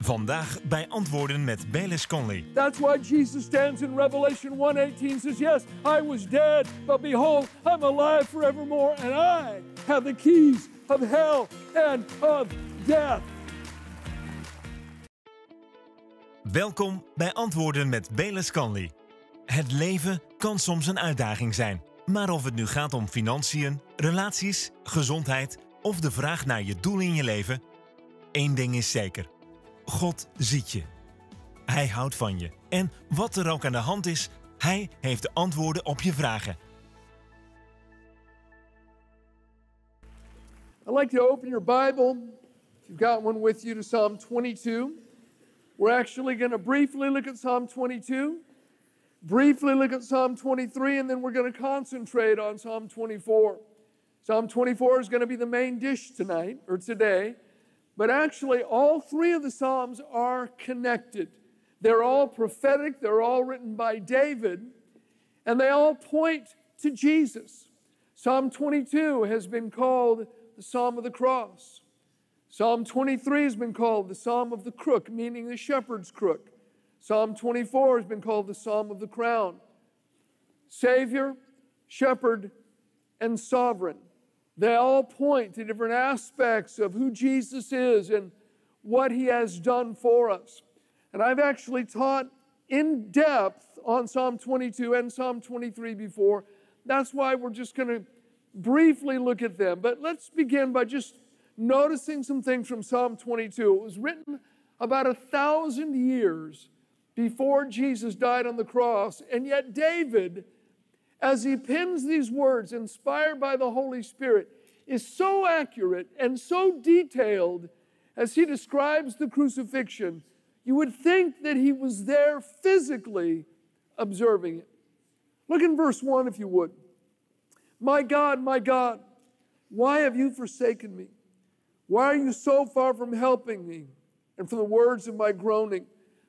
Vandaag bij Antwoorden met Bayless Conley. That's why Jesus stands in Revelation 1:18 says, yes, I was dead, but behold, I'm alive forevermore, and I have the keys of hell and of death. Welkom bij Antwoorden met Bayless Conley. Het leven kan soms een uitdaging zijn. Maar of het nu gaat om financiën, relaties, gezondheid of de vraag naar je doel in je leven, één ding is zeker. God ziet je. Hij houdt van je. En wat er ook aan de hand is, hij heeft de antwoorden op je vragen. I'd like to open your Bible, if you've got one with you, to Psalm 22. We're actually going to briefly look at Psalm 22, briefly look at Psalm 23, and then we're going to concentrate on Psalm 24. Psalm 24 is going to be the main dish tonight, or today. But actually, all three of the Psalms are connected. They're all prophetic. They're all written by David. And they all point to Jesus. Psalm 22 has been called the Psalm of the Cross. Psalm 23 has been called the Psalm of the Crook, meaning the shepherd's crook. Psalm 24 has been called the Psalm of the Crown. Savior, shepherd, and sovereign. They all point to different aspects of who Jesus is and what he has done for us. And I've actually taught in depth on Psalm 22 and Psalm 23 before. That's why we're just going to briefly look at them. But let's begin by just noticing some things from Psalm 22. It was written about 1,000 years before Jesus died on the cross, and yet David, as he pens these words, inspired by the Holy Spirit, is so accurate and so detailed as he describes the crucifixion, you would think that he was there physically observing it. Look in verse 1, if you would. My God, why have you forsaken me? Why are you so far from helping me and from the words of my groaning?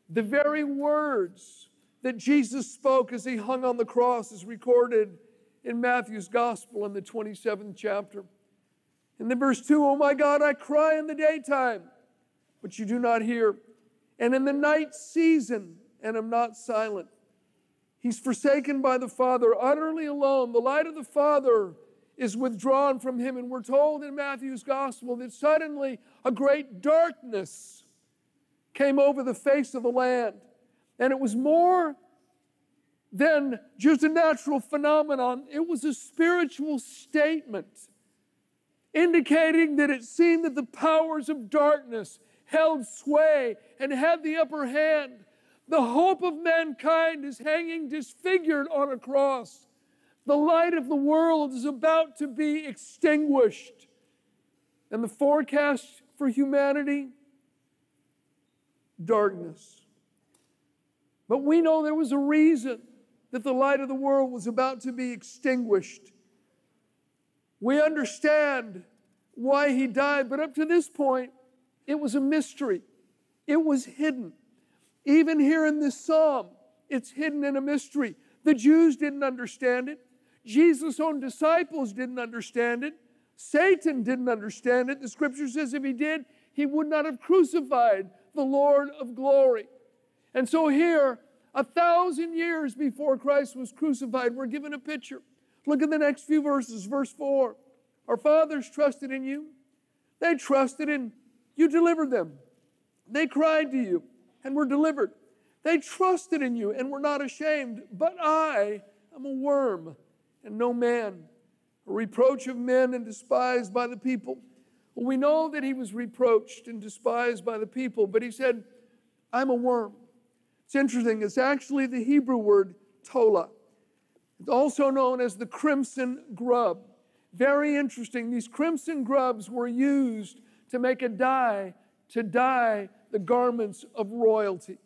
The very words that Jesus spoke as he hung on the cross is recorded in Matthew's Gospel in the 27th chapter. And then verse 2, oh my God, I cry in the daytime, but you do not hear, and in the night season, and am not silent. He's forsaken by the Father, utterly alone. The light of the Father is withdrawn from him, and we're told in Matthew's Gospel that suddenly a great darkness came over the face of the land. And it was more than just a natural phenomenon. It was a spiritual statement indicating that it seemed that the powers of darkness held sway and had the upper hand. The hope of mankind is hanging disfigured on a cross. The light of the world is about to be extinguished. And the forecast for humanity, darkness. But we know there was a reason that the light of the world was about to be extinguished. We understand why he died, but up to this point, it was a mystery. It was hidden. Even here in this psalm, it's hidden in a mystery. The Jews didn't understand it. Jesus' own disciples didn't understand it. Satan didn't understand it. The scripture says if he did, he would not have crucified the Lord of glory. And so here, 1,000 years before Christ was crucified, we're given a picture. Look at the next few verses. Verse 4. Our fathers trusted in you. They trusted and you delivered them. They cried to you and were delivered. They trusted in you and were not ashamed. But I am a worm and no man, a reproach of men and despised by the people. Well, we know that he was reproached and despised by the people, but he said, I'm a worm. It's interesting. It's actually the Hebrew word tola. It's also known as the crimson grub. Very interesting. These crimson grubs were used to make a dye, to dye the garments of royalty.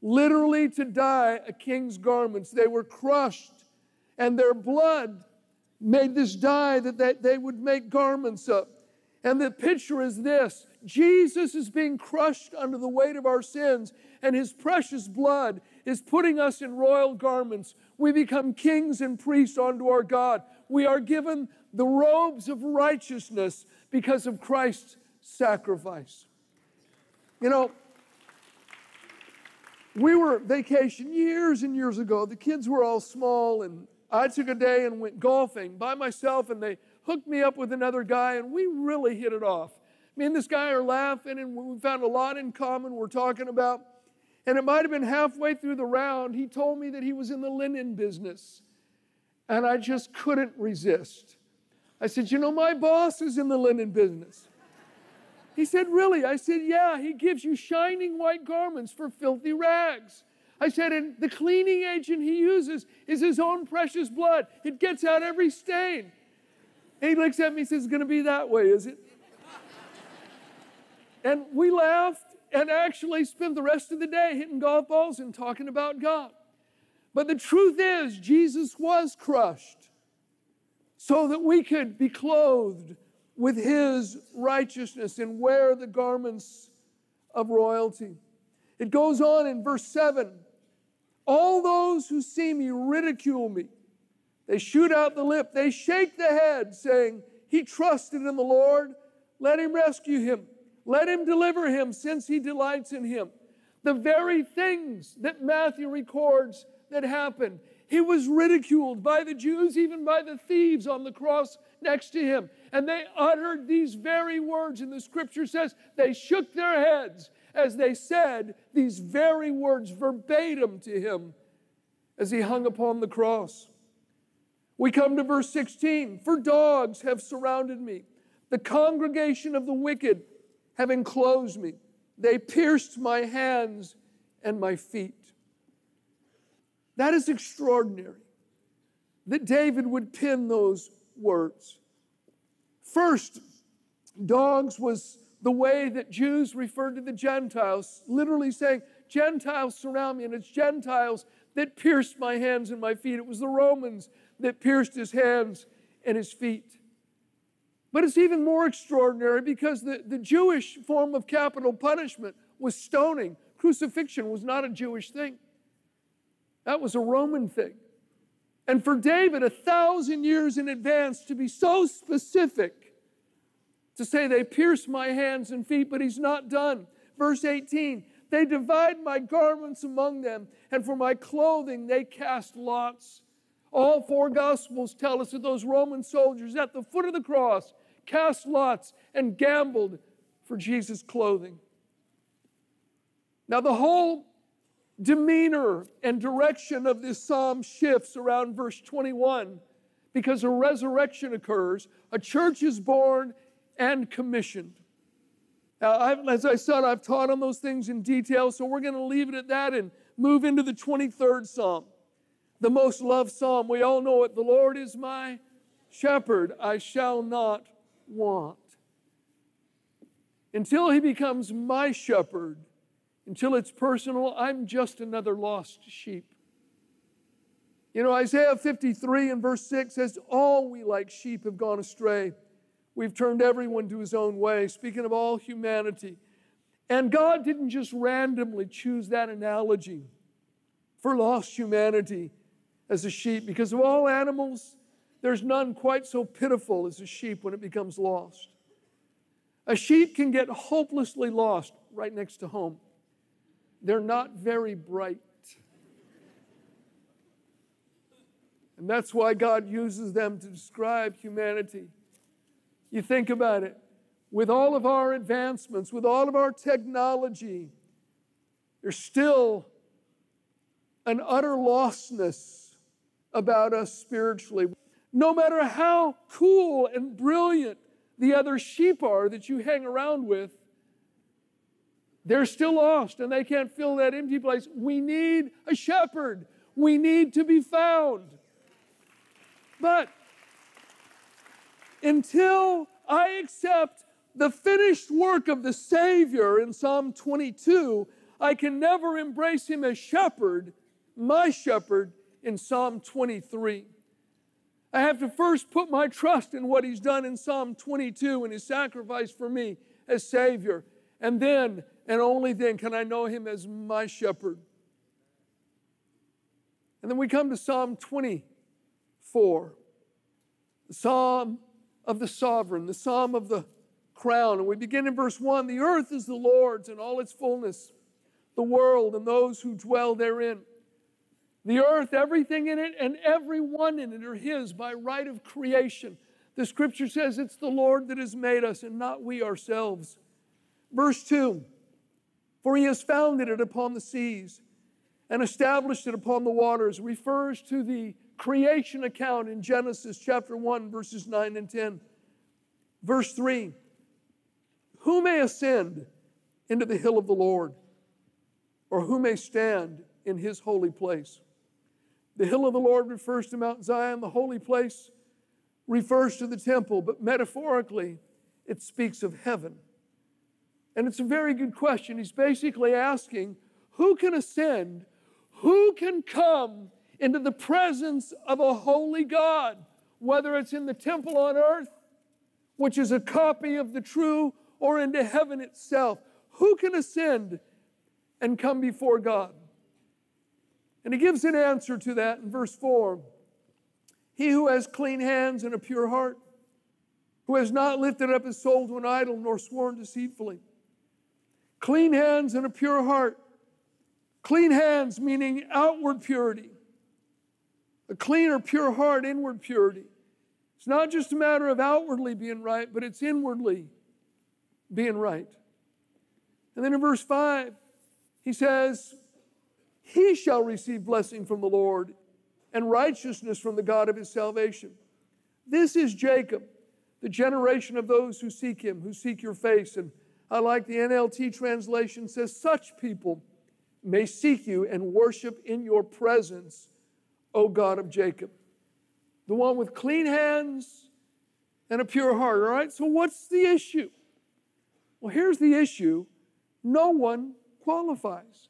Literally to dye a king's garments. They were crushed, and their blood made this dye that they would make garments of. And the picture is this. Jesus is being crushed under the weight of our sins, and his precious blood is putting us in royal garments. We become kings and priests unto our God. We are given the robes of righteousness because of Christ's sacrifice. You know, We were vacation years and years ago. The kids were all small, and I took a day and went golfing by myself, and they hooked me up with another guy, and we really hit it off. Me and this guy are laughing, and we found a lot in common we're talking about. And it might have been halfway through the round, he told me that he was in the linen business. And I just couldn't resist. I said, you know, my boss is in the linen business. He said, really? I said, yeah, he gives you shining white garments for filthy rags. I said, and the cleaning agent he uses is his own precious blood. It gets out every stain. And he looks at me and says, it's going to be that way, is it? And we laughed and actually spent the rest of the day hitting golf balls and talking about God. But the truth is, Jesus was crushed so that we could be clothed with his righteousness and wear the garments of royalty. It goes on in verse 7. All those who see me ridicule me. They shoot out the lip. They shake the head, saying, he trusted in the Lord. Let him rescue him. Let him deliver him, since he delights in him. The very things that Matthew records that happened. He was ridiculed by the Jews, even by the thieves on the cross next to him. And they uttered these very words, and the scripture says they shook their heads as they said these very words verbatim to him as he hung upon the cross. We come to verse 16. For dogs have surrounded me. The congregation of the wicked have enclosed me. They pierced my hands and my feet. That is extraordinary that David would pen those words. First, dogs was the way that Jews referred to the Gentiles, literally saying, Gentiles surround me, and it's Gentiles that pierced my hands and my feet. It was the Romans that pierced his hands and his feet. But it's even more extraordinary because the Jewish form of capital punishment was stoning. Crucifixion was not a Jewish thing. That was a Roman thing. And for David, 1,000 years in advance, to be so specific, to say they pierced my hands and feet, but he's not done. Verse 18, they divide my garments among them, and for my clothing they cast lots. All four Gospels tell us that those Roman soldiers at the foot of the cross cast lots and gambled for Jesus' clothing. Now the whole demeanor and direction of this psalm shifts around verse 21 because a resurrection occurs, a church is born and commissioned. Now, as I said, I've taught on those things in detail, so we're going to leave it at that and move into the 23rd Psalm, the most loved psalm. We all know it. The Lord is my shepherd, I shall not want. Until he becomes my shepherd, until it's personal, I'm just another lost sheep. You know, Isaiah 53 and verse 6 says, all we like sheep have gone astray. We've turned everyone to his own way, speaking of all humanity. And God didn't just randomly choose that analogy for lost humanity as a sheep, because of all animals, there's none quite so pitiful as a sheep when it becomes lost. A sheep can get hopelessly lost right next to home. They're not very bright. And that's why God uses them to describe humanity. You think about it. With all of our advancements, with all of our technology, there's still an utter lostness about us spiritually. No matter how cool and brilliant the other sheep are that you hang around with, they're still lost and they can't fill that empty place. We need a shepherd. We need to be found. But until I accept the finished work of the Savior in Psalm 22, I can never embrace him as shepherd, my shepherd, in Psalm 23. I have to first put my trust in what he's done in Psalm 22 and his sacrifice for me as Savior. And then, and only then, can I know him as my shepherd. And then we come to Psalm 24, the Psalm of the sovereign, the Psalm of the crown. And we begin in verse 1, the earth is the Lord's and all its fullness, the world and those who dwell therein. The earth, everything in it, and everyone in it are His by right of creation. The Scripture says it's the Lord that has made us and not we ourselves. Verse 2, for He has founded it upon the seas and established it upon the waters, refers to the creation account in Genesis chapter 1, verses 9 and 10. Verse 3, who may ascend into the hill of the Lord, or who may stand in His holy place? The hill of the Lord refers to Mount Zion. The holy place refers to the temple, but metaphorically, it speaks of heaven. And it's a very good question. He's basically asking, who can ascend? Who can come into the presence of a holy God, whether it's in the temple on earth, which is a copy of the true, or into heaven itself? Who can ascend and come before God? And he gives an answer to that in verse 4. He who has clean hands and a pure heart, who has not lifted up his soul to an idol nor sworn deceitfully. Clean hands and a pure heart. Clean hands meaning outward purity. A clean or pure heart, inward purity. It's not just a matter of outwardly being right, but it's inwardly being right. And then in verse 5, he says, he shall receive blessing from the Lord and righteousness from the God of his salvation. This is Jacob, the generation of those who seek Him, who seek your face. And I like the NLT translation says, such people may seek you and worship in your presence, O God of Jacob. The one with clean hands and a pure heart, all right? So what's the issue? Well, here's the issue. No one qualifies.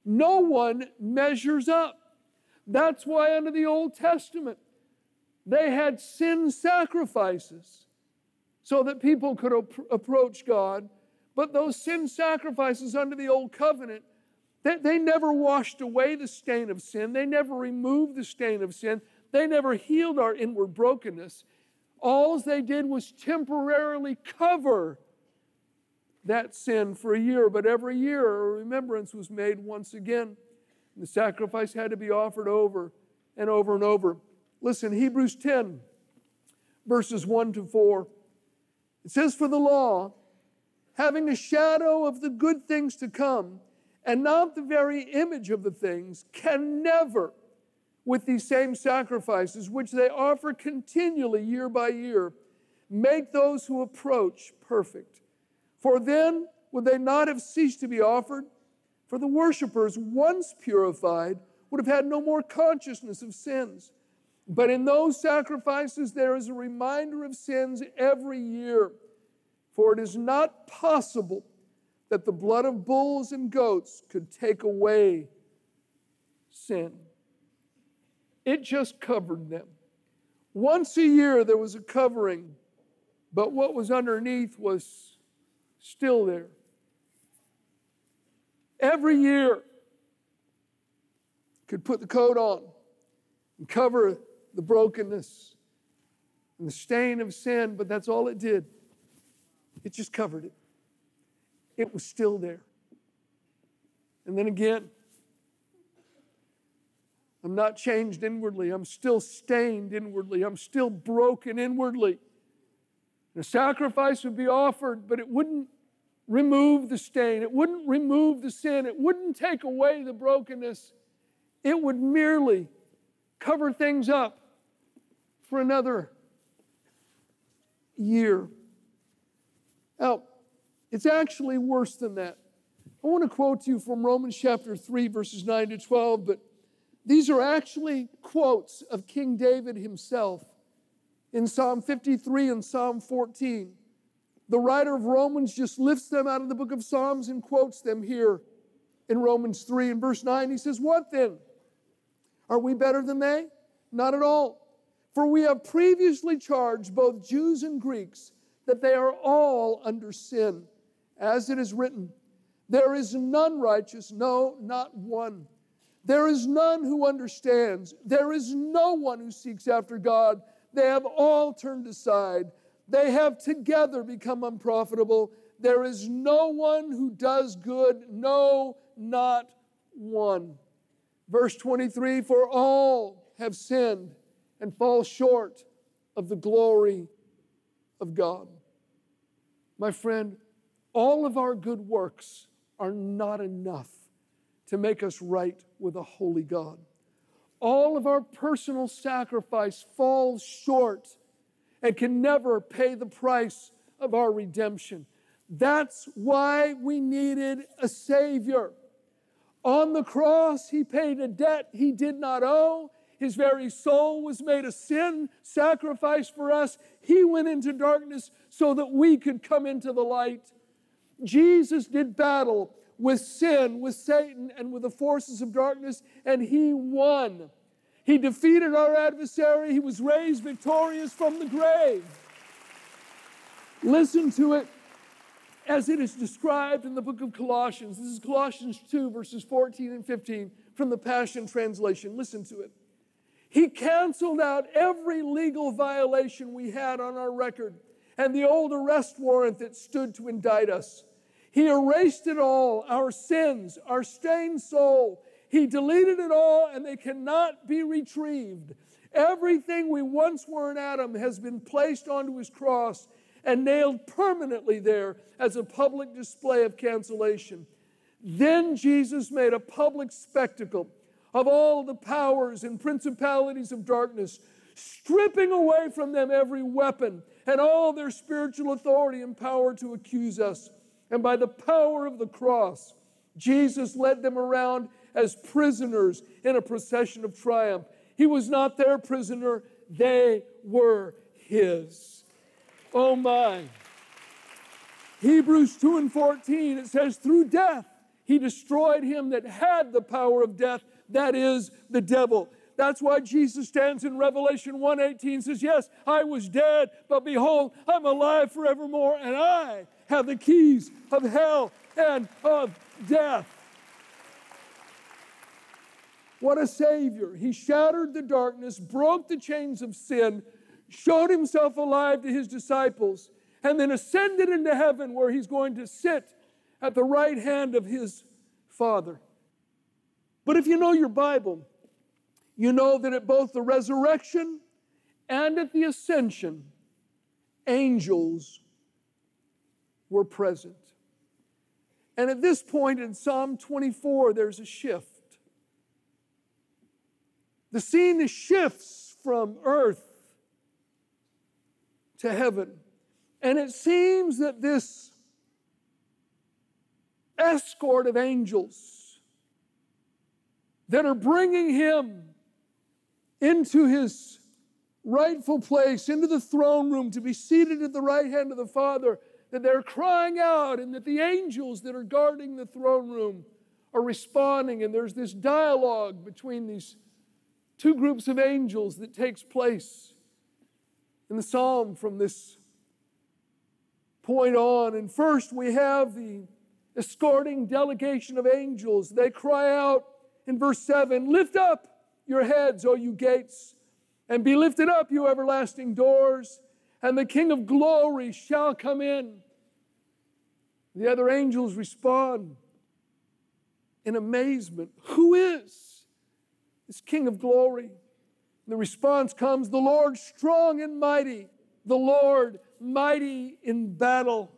No one measures up. That's why under the Old Testament, they had sin sacrifices so that people could approach God. But those sin sacrifices under the Old Covenant, they never washed away the stain of sin. They never removed the stain of sin. They never healed our inward brokenness. All they did was temporarily cover that sin for a year, but every year a remembrance was made once again. The sacrifice had to be offered over and over and over. Listen, Hebrews 10, verses 1 to 4. It says, for the law, having a shadow of the good things to come, and not the very image of the things, can never, with these same sacrifices, which they offer continually year by year, make those who approach perfect. For then would they not have ceased to be offered? For the worshipers, once purified, would have had no more consciousness of sins. But in those sacrifices there is a reminder of sins every year. For it is not possible that the blood of bulls and goats could take away sin. It just covered them. Once a year there was a covering, but what was underneath was still there. Every year could put the coat on and cover the brokenness and the stain of sin, but that's all it did. It just covered it. It was still there. And then again, I'm not changed inwardly. I'm still stained inwardly. I'm still broken inwardly. The sacrifice would be offered, but it wouldn't remove the stain. It wouldn't remove the sin. It wouldn't take away the brokenness. It would merely cover things up for another year. Now, it's actually worse than that. I want to quote to you from Romans chapter 3, verses 9 to 12, but these are actually quotes of King David himself in Psalm 53 and Psalm 14. The writer of Romans just lifts them out of the book of Psalms and quotes them here in Romans 3. In verse 9, he says, what then? Are we better than they? Not at all. For we have previously charged both Jews and Greeks that they are all under sin. As it is written, there is none righteous, no, not one. There is none who understands. There is no one who seeks after God. They have all turned aside. They have together become unprofitable. there is no one who does good, no, not one. Verse 23, for all have sinned and fall short of the glory of God. My friend, all of our good works are not enough to make us right with a holy God. All of our personal sacrifice falls short and can never pay the price of our redemption. That's why we needed a Savior. On the cross, He paid a debt He did not owe. His very soul was made a sin sacrifice for us. He went into darkness so that we could come into the light. Jesus did battle with sin, with Satan, and with the forces of darkness, and He won. He defeated our adversary. He was raised victorious from the grave. Listen to it as it is described in the book of Colossians. This is Colossians 2, verses 14 and 15 from the Passion Translation. Listen to it. He canceled out every legal violation we had on our record and the old arrest warrant that stood to indict us. He erased it all, our sins, our stained soul. He deleted it all, and they cannot be retrieved. Everything we once were in Adam has been placed onto His cross and nailed permanently there as a public display of cancellation. Then Jesus made a public spectacle of all the powers and principalities of darkness, stripping away from them every weapon and all their spiritual authority and power to accuse us. And by the power of the cross, Jesus led them around as prisoners in a procession of triumph. He was not their prisoner, they were His. Oh my. Hebrews 2 and 14, it says, through death, He destroyed him that had the power of death, that is, the devil. That's why Jesus stands in Revelation 1:18 and says, yes, I was dead, but behold, I'm alive forevermore, and I have the keys of hell and of death. What a Savior. He shattered the darkness, broke the chains of sin, showed Himself alive to His disciples, and then ascended into heaven where He's going to sit at the right hand of His Father. But if you know your Bible, you know that at both the resurrection and at the ascension, angels were present. And at this point in Psalm 24, there's a shift. The scene shifts from earth to heaven. And it seems that this escort of angels that are bringing Him into His rightful place, into the throne room to be seated at the right hand of the Father, that they're crying out, and that the angels that are guarding the throne room are responding, and there's this dialogue between these two groups of angels that takes place in the psalm from this point on. And first we have the escorting delegation of angels. They cry out in verse 7, lift up your heads, O you gates, and be lifted up, you everlasting doors, and the King of glory shall come in. The other angels respond in amazement. Who is this King of glory? And the response comes, the Lord strong and mighty, the Lord mighty in battle.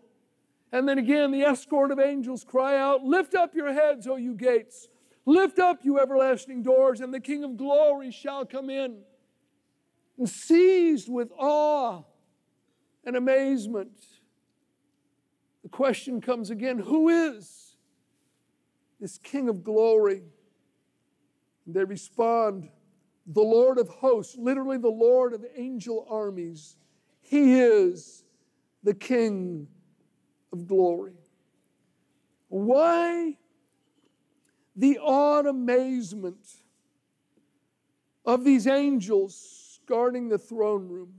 And then again, the escort of angels cry out, lift up your heads, O you gates. Lift up, you everlasting doors, and the King of glory shall come in. And seized with awe and amazement, the question comes again, who is this King of glory? And they respond, the Lord of hosts, literally the Lord of angel armies. He is the King of glory. Why the awed amazement of these angels guarding the throne room?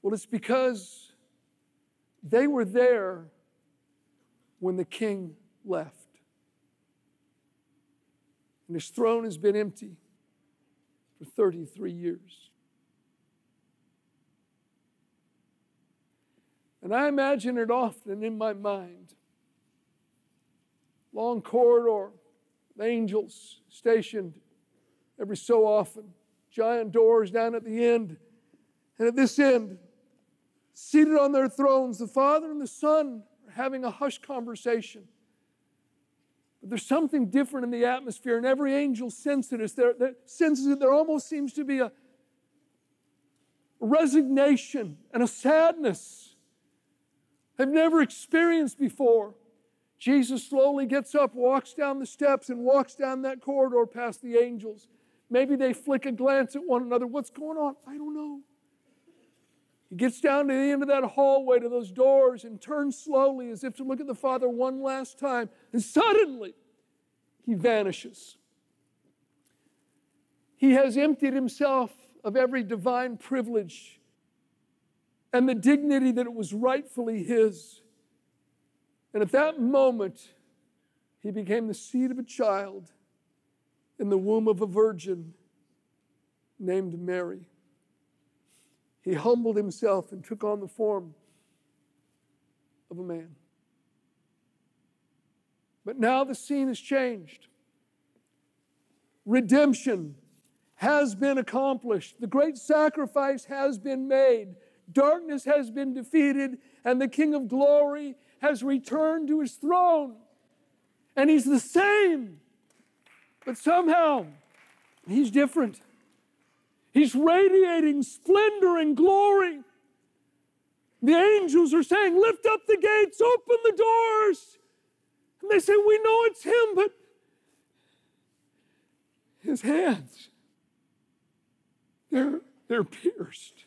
Well, it's because they were there when the king left. And His throne has been empty for 33 years. And I imagine it often in my mind. Long corridor, the angels stationed every so often, giant doors down at the end. And at this end, seated on their thrones, the Father and the Son are having a hushed conversation. But there's something different in the atmosphere, and every angel senses it. There almost seems to be a resignation and a sadness they've never experienced before. Jesus slowly gets up, walks down the steps, and walks down that corridor past the angels. Maybe they flick a glance at one another. What's going on? I don't know. He gets down to the end of that hallway to those doors and turns slowly as if to look at the Father one last time. And suddenly, he vanishes. He has emptied himself of every divine privilege and the dignity that it was rightfully his. And at that moment, he became the seed of a child in the womb of a virgin named Mary. He humbled himself and took on the form of a man. But now the scene has changed. Redemption has been accomplished. The great sacrifice has been made. Darkness has been defeated, and the King of Glory has returned to his throne. And he's the same, but somehow he's different. He's radiating splendor and glory. The angels are saying, lift up the gates, open the doors. And they say, we know it's him, but his hands, they're pierced.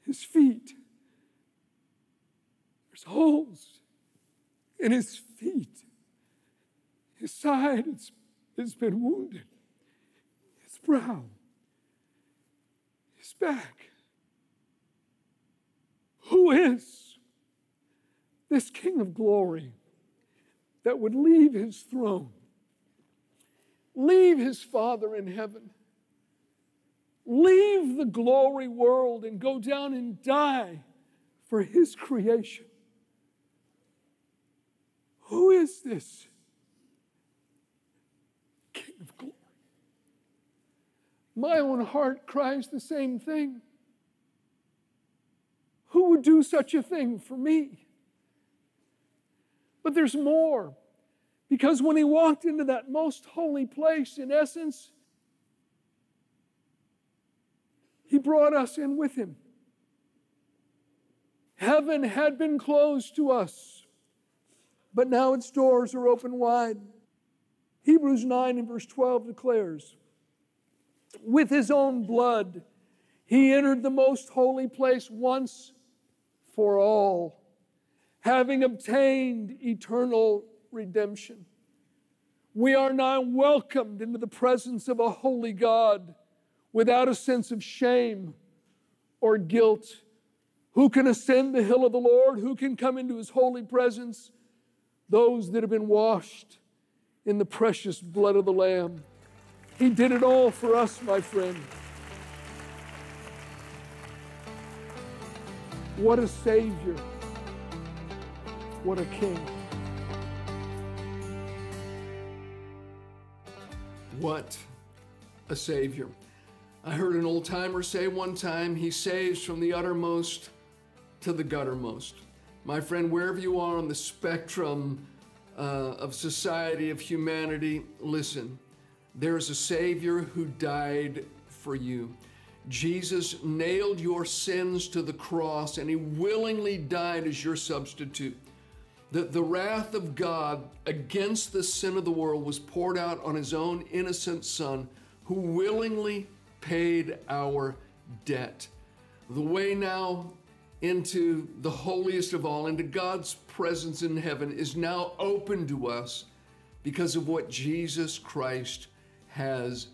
His feet, there's holes in his feet. His side has been wounded. His brow, his back. Who is this King of Glory that would leave his throne, leave his Father in heaven, leave the glory world and go down and die for his creation? Who is this King of Glory? My own heart cries the same thing. Who would do such a thing for me? But there's more. Because when he walked into that most holy place, in essence, he brought us in with him. Heaven had been closed to us, but now its doors are open wide. Hebrews 9 and verse 12 declares, with his own blood, he entered the most holy place once for all, having obtained eternal redemption. We are now welcomed into the presence of a holy God without a sense of shame or guilt. Who can ascend the hill of the Lord? Who can come into his holy presence? Those that have been washed in the precious blood of the Lamb. He did it all for us, my friend. What a Savior. What a King. What a Savior. I heard an old timer say one time, he saves from the uttermost to the guttermost. My friend, wherever you are on the spectrum of society, of humanity, listen, there's a Savior who died for you. Jesus nailed your sins to the cross, and he willingly died as your substitute. The wrath of God against the sin of the world was poured out on his own innocent Son, who willingly paid our debt. The way now into the holiest of all, into God's presence in heaven, is now open to us because of what Jesus Christ has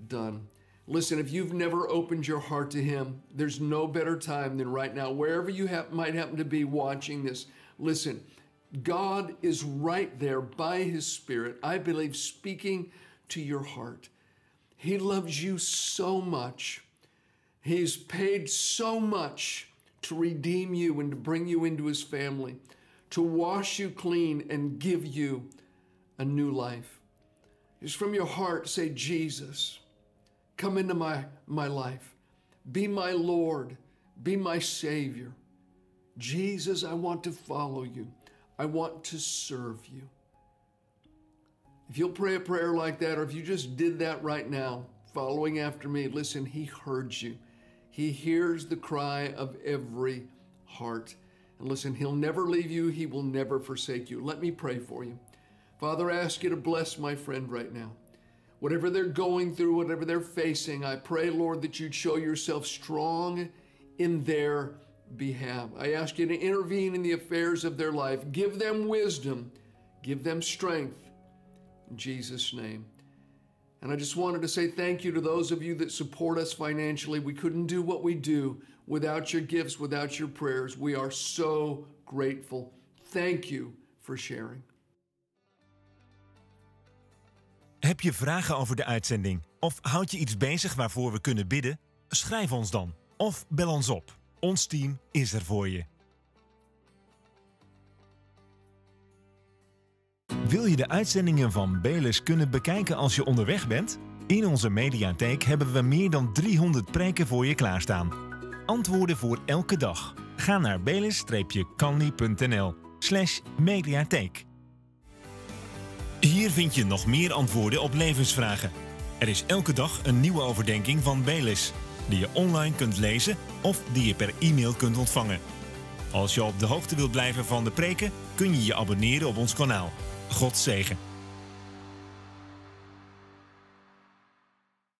done. Listen, if you've never opened your heart to him, there's no better time than right now. Wherever you might happen to be watching this, listen, God is right there by his Spirit, I believe, speaking to your heart. He loves you so much. He's paid so much to redeem you and to bring you into his family, to wash you clean and give you a new life. Just from your heart, say, Jesus, come into my life. Be my Lord. Be my Savior. Jesus, I want to follow you. I want to serve you. If you'll pray a prayer like that, or if you just did that right now, following after me, listen, he heard you. He hears the cry of every heart. And listen, he'll never leave you. He will never forsake you. Let me pray for you. Father, I ask you to bless my friend right now. Whatever they're going through, whatever they're facing, I pray, Lord, that you'd show yourself strong in their behalf. I ask you to intervene in the affairs of their life. Give them wisdom. Give them strength. In Jesus' name. And I just wanted to say thank you to those of you that support us financially. We couldn't do what we do without your gifts, without your prayers. We are so grateful. Thank you for sharing. Heb je vragen over de uitzending? Of houd je iets bezig waarvoor we kunnen bidden? Schrijf ons dan of bel ons op. Ons team is er voor je. Wil je de uitzendingen van Belus kunnen bekijken als je onderweg bent? In onze mediatheek hebben we meer dan 300 preken voor je klaarstaan. Antwoorden voor elke dag. Ga naar belus-canley.nl/mediatheek. Hier vind je nog meer antwoorden op levensvragen. Er is elke dag een nieuwe overdenking van Belus, die je online kunt lezen of die je per e-mail kunt ontvangen. Als je op de hoogte wilt blijven van de preken, kun je je abonneren op ons kanaal. God zegen.